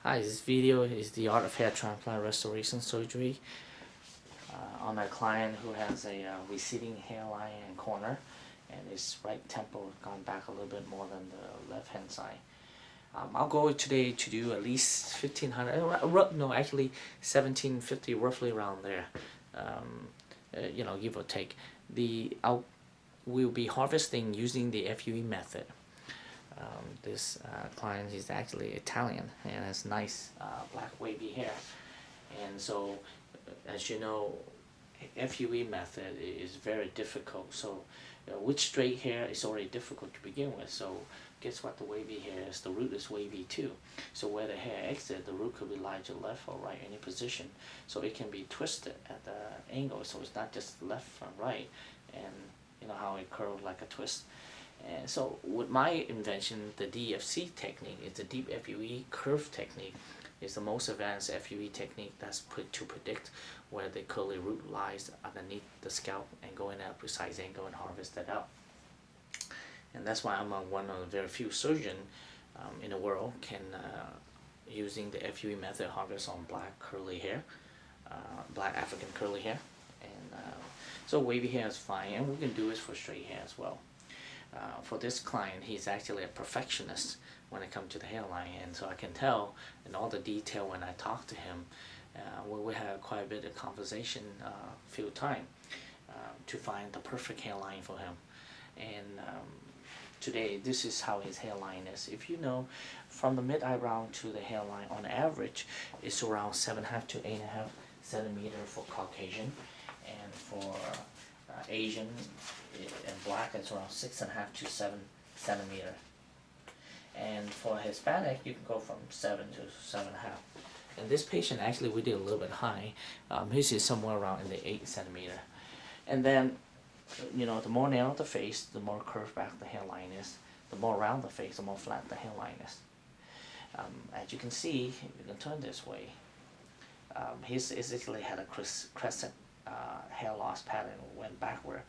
Hi, this video is the art of hair transplant restoration surgery on a client who has a receding hairline and corner, and his right temple gone back a little bit more than the left hand side. I'll go today to do at least 1500, no, actually 1750, roughly around there, give or take. We'll be harvesting using the FUE method. This client is actually Italian and has nice black wavy hair, and so as you know, FUE method is very difficult. So with straight hair is already difficult to begin with, so guess what? The wavy hair is, the root is wavy too. So where the hair exits, the root could be lie to left or right, any position, so it can be twisted at the angle, so it's not just left from right, and you know how it curves like a twist. And so with my invention, the DFC technique is the Diep FUE Curve technique. Is the most advanced FUE technique that's put to predict where the curly root lies underneath the scalp and go in at a precise angle and harvest that out. And that's why I'm one of the very few surgeons in the world can using the FUE method harvest on black curly hair, black African curly hair, and so wavy hair is fine, and we can do it for straight hair as well. For this client, he's actually a perfectionist when it comes to the hairline, and so I can tell in all the detail when I talk to him. We had quite a bit of conversation few time to find the perfect hairline for him. And today, this is how his hairline is. If you know, from the mid eyebrow to the hairline, on average, it's around 7.5 to 8.5 centimeter for Caucasian, and for Asian and black, it's around 6.5 to 7 centimeter. And for Hispanic, you can go from 7 to 7.5. And this patient, actually, we did a little bit high. His is somewhere around in the 8 centimeter. And then, you know, the more narrow the face, the more curved back the hairline is. The more round the face, the more flat the hairline is. As you can see, if you can turn this way, his actually had a crescent hair loss pattern, went backward.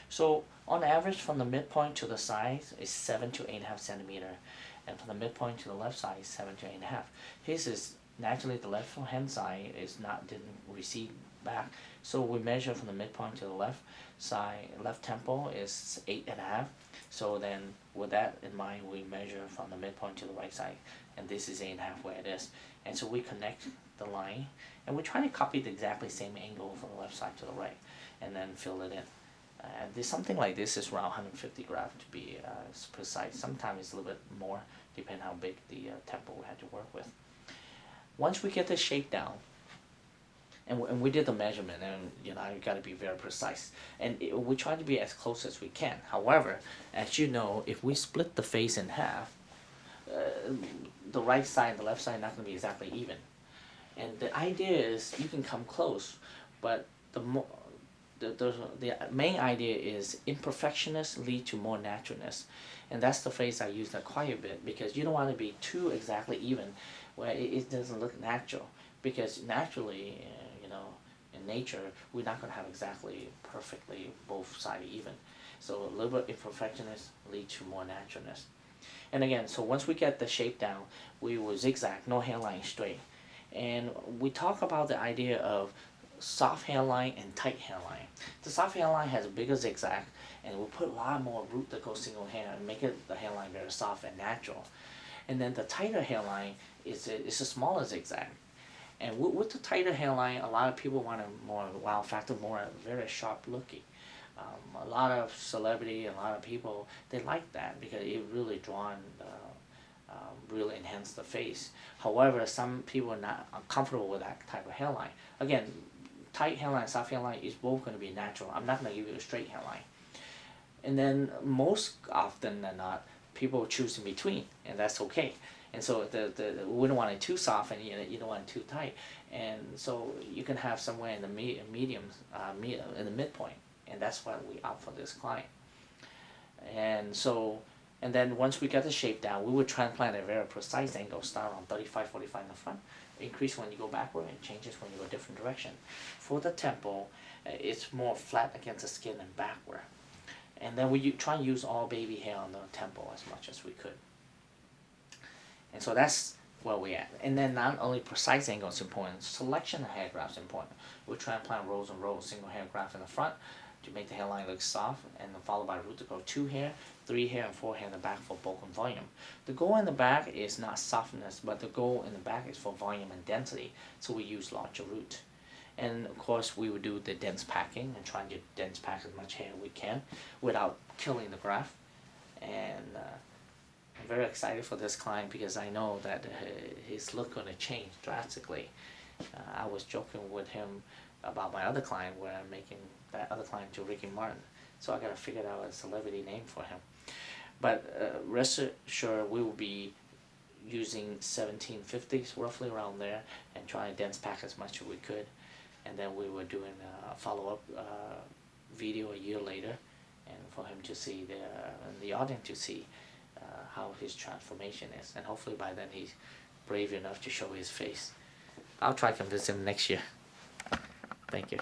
So on average, from the midpoint to the side is 7 to 8.5 centimeter, and from the midpoint to the left side is 7 to 8.5. His is naturally the left hand side didn't recede back, so we measure from the midpoint to the left side, left temple is 8.5. So then with that in mind, we measure from the midpoint to the right side, and this is 8.5 where it is. And so we connect the line, and we try to copy the exactly same angle from the left side to the right, and then fill it in. There's something like this is around 150 grafts to be precise. Sometimes it's a little bit more, depending how big the temple we had to work with. Once we get the shape down, and we did the measurement, and you know, you got to be very precise, and we try to be as close as we can. However, as you know, if we split the face in half, the right side and the left side are not going to be exactly even. And the idea is you can come close, but the main idea is imperfectionists lead to more naturalness. And that's the phrase I use that quite a bit, because you don't want to be too exactly even where it doesn't look natural. Because naturally, you know, in nature, we're not going to have exactly perfectly both sides even. So a little bit imperfectionists lead to more naturalness. And again, so once we get the shape down, we will zigzag, no hairline straight. And we talk about the idea of soft hairline and tight hairline. The soft hairline has a bigger zigzag, and we'll put a lot more root that goes single hair and make it the hairline very soft and natural. And then the tighter hairline is a smaller zigzag. And with the tighter hairline, a lot of people want a more wow factor, more very sharp looking. A lot of celebrity, a lot of people, they like that because it really really enhance the face. However, some people are not comfortable with that type of hairline. Again, tight hairline, soft hairline is both going to be natural. I'm not going to give you a straight hairline. And then most often than not, people choose in between, and that's okay. And so we don't want it too soft, and you don't want it too tight. And so you can have somewhere in the medium, in the midpoint, and that's why we opt for this client. And so, and then once we get the shape down, we would transplant at a very precise angle, start on 35, 45 in the front, increase when you go backward, and changes when you go a different direction. For the temple, it's more flat against the skin and backward. And then we try and use all baby hair on the temple as much as we could. And so that's where we at. And then not only precise angle is important, selection of hair grafts is important. We transplant rows and rows, single hair graft in the front to make the hairline look soft, and then followed by root to grow 2 hair, 3 hair, and 4 hair in the back for bulk and volume. The goal in the back is not softness, but the goal in the back is for volume and density, so we use larger root. And of course we would do the dense packing and try and get dense pack as much hair we can without killing the graft. And I'm very excited for this client because I know that his look gonna change drastically. I was joking with him about my other client where I'm making that other client to Ricky Martin, so I gotta figure out a celebrity name for him. But rest assured we will be using 1750s, roughly around there, and trying to dense pack as much as we could. And then we were doing a follow-up video a year later, and for him to see the audience to see how his transformation is, and hopefully by then he's brave enough to show his face. I'll try to convince him next year. Thank you.